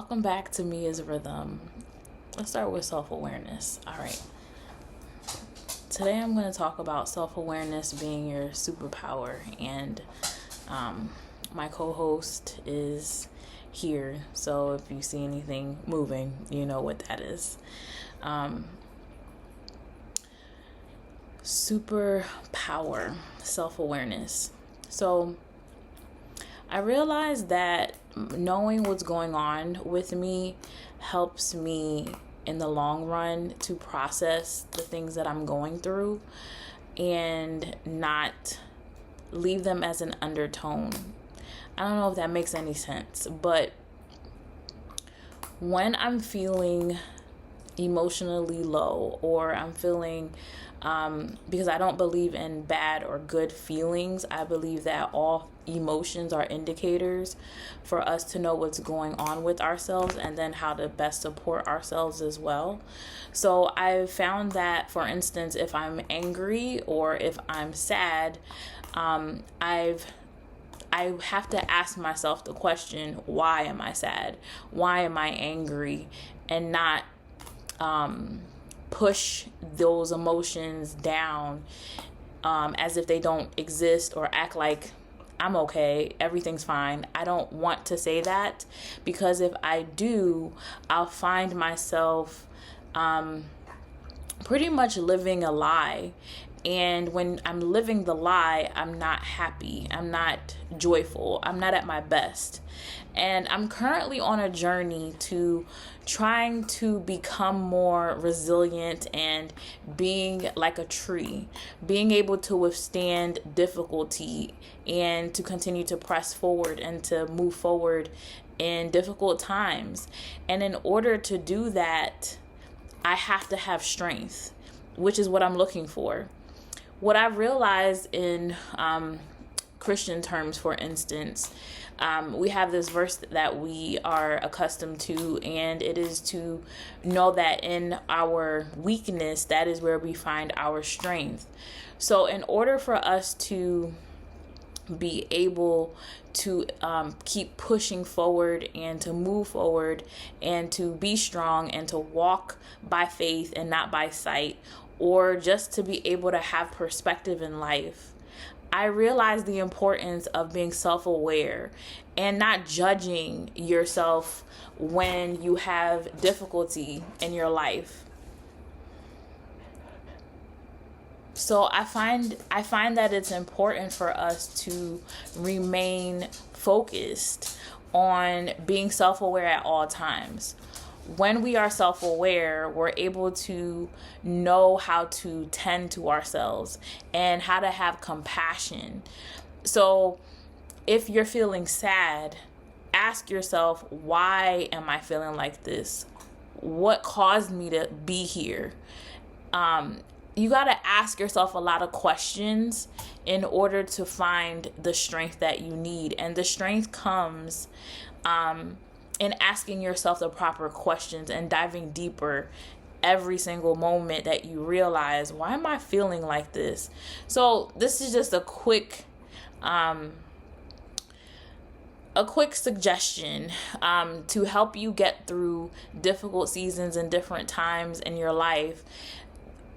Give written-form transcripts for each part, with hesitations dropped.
Welcome back to Me is Rhythm. Let's start with self-awareness. All right. Today I'm going to talk about self-awareness being your superpower, and my co-host is here. So if you see anything moving, you know what that is. Superpower, self-awareness. So I realized that knowing what's going on with me helps me in the long run to process the things that I'm going through and not leave them as an undertone. I don't know if that makes any sense, but when I'm feeling emotionally low, or I'm feeling because I don't believe in bad or good feelings. I believe that all emotions are indicators for us to know what's going on with ourselves and then how to best support ourselves as well. So I've found that, for instance, if I'm angry or if I'm sad, I have to ask myself the question, why am I sad? Why am I angry? And not push those emotions down as if they don't exist, or act like I'm okay, everything's fine. I don't want to say that, because if I do, I'll find myself pretty much living a lie. And when I'm living the lie, I'm not happy. I'm not joyful. I'm not at my best. And I'm currently on a journey to trying to become more resilient and being like a tree, being able to withstand difficulty and to continue to press forward and to move forward in difficult times. And in order to do that, I have to have strength, which is what I'm looking for. What I realized in Christian terms, for instance, we have this verse that we are accustomed to, and it is to know that in our weakness, that is where we find our strength. So in order for us to be able to keep pushing forward and to move forward and to be strong and to walk by faith and not by sight, or just to be able to have perspective in life, I realized the importance of being self-aware and not judging yourself when you have difficulty in your life. So I find that it's important for us to remain focused on being self-aware at all times. When we are self-aware, we're able to know how to tend to ourselves and how to have compassion. So if you're feeling sad, ask yourself, why am I feeling like this? What caused me to be here? You got to ask yourself a lot of questions in order to find the strength that you need. And the strength comes in asking yourself the proper questions and diving deeper every single moment that you realize, why am I feeling like this? So this is just a quick suggestion to help you get through difficult seasons and different times in your life.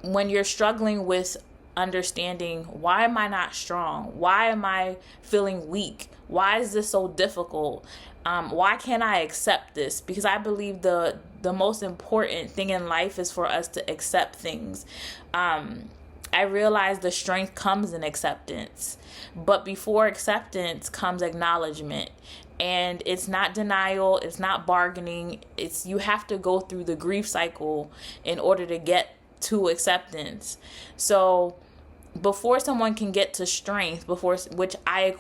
When you're struggling with understanding, why am I not strong? Why am I feeling weak? Why is this so difficult? Why can't I accept this? Because I believe the most important thing in life is for us to accept things. I realize the strength comes in acceptance, but before acceptance comes acknowledgement. And it's not denial, it's not bargaining. You have to go through the grief cycle in order to get to acceptance. So before someone can get to strength, which I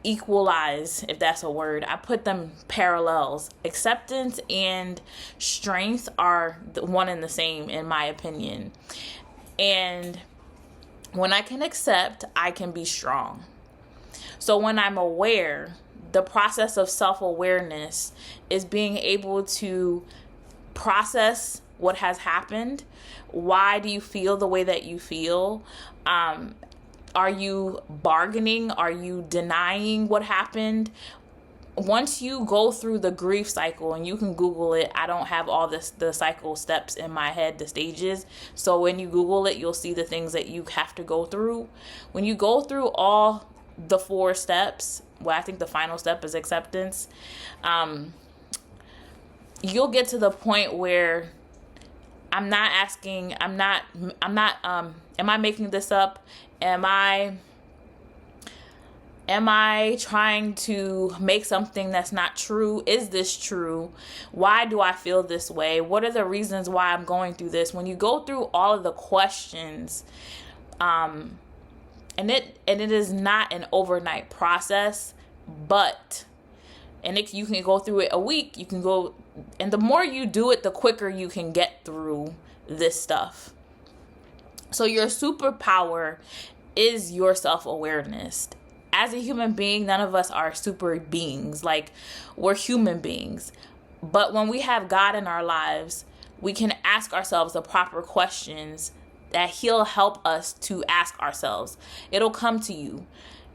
equalize, if that's a word, I put them parallels. Acceptance and strength are one and the same, in my opinion. And when I can accept, I can be strong. So when I'm aware, the process of self-awareness is being able to process what has happened. Why do you feel the way that you feel? Are you bargaining? Are you denying what happened? once you go through the grief cycle, and you can Google it, I don't have all the cycle steps in my head, the stages. So when you Google it, you'll see the things that you have to go through. When you go through all the 4 steps, well, I think the final step is acceptance. You'll get to the point where am I making this up? Am I trying to make something that's not true? Is this true? Why do I feel this way? What are the reasons why I'm going through this? When you go through all of the questions, and it is not an overnight process, you can go through it a week. You can go, and the more you do it, the quicker you can get through this stuff. So your superpower is your self-awareness. As a human being, none of us are super beings. Like, we're human beings. But when we have God in our lives, we can ask ourselves the proper questions that He'll help us to ask ourselves. It'll come to you.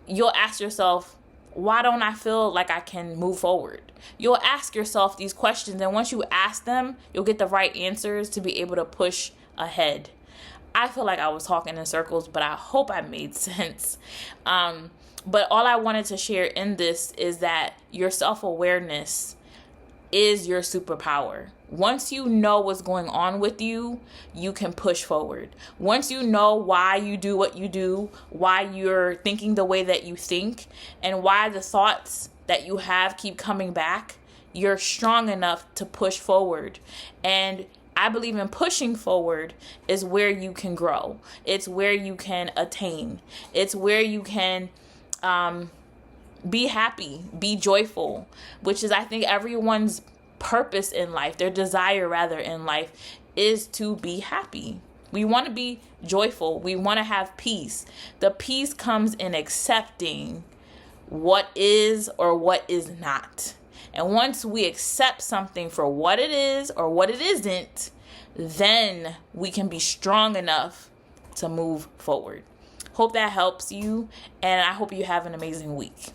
You'll ask yourself, why don't I feel like I can move forward? You'll ask yourself these questions, and once you ask them, you'll get the right answers to be able to push ahead. I feel like I was talking in circles, but I hope I made sense. But all I wanted to share in this is that your self-awareness is your superpower. Once you know what's going on with you, you can push forward. Once you know why you do what you do, why you're thinking the way that you think, and why the thoughts that you have keep coming back, you're strong enough to push forward. And I believe in pushing forward is where you can grow. It's where you can attain. It's where you can be happy, be joyful, which is, I think, everyone's purpose in life, their desire rather in life, is to be happy. We want to be joyful. We want to have peace. The peace comes in accepting what is or what is not. And once we accept something for what it is or what it isn't, then we can be strong enough to move forward. Hope that helps you, and I hope you have an amazing week.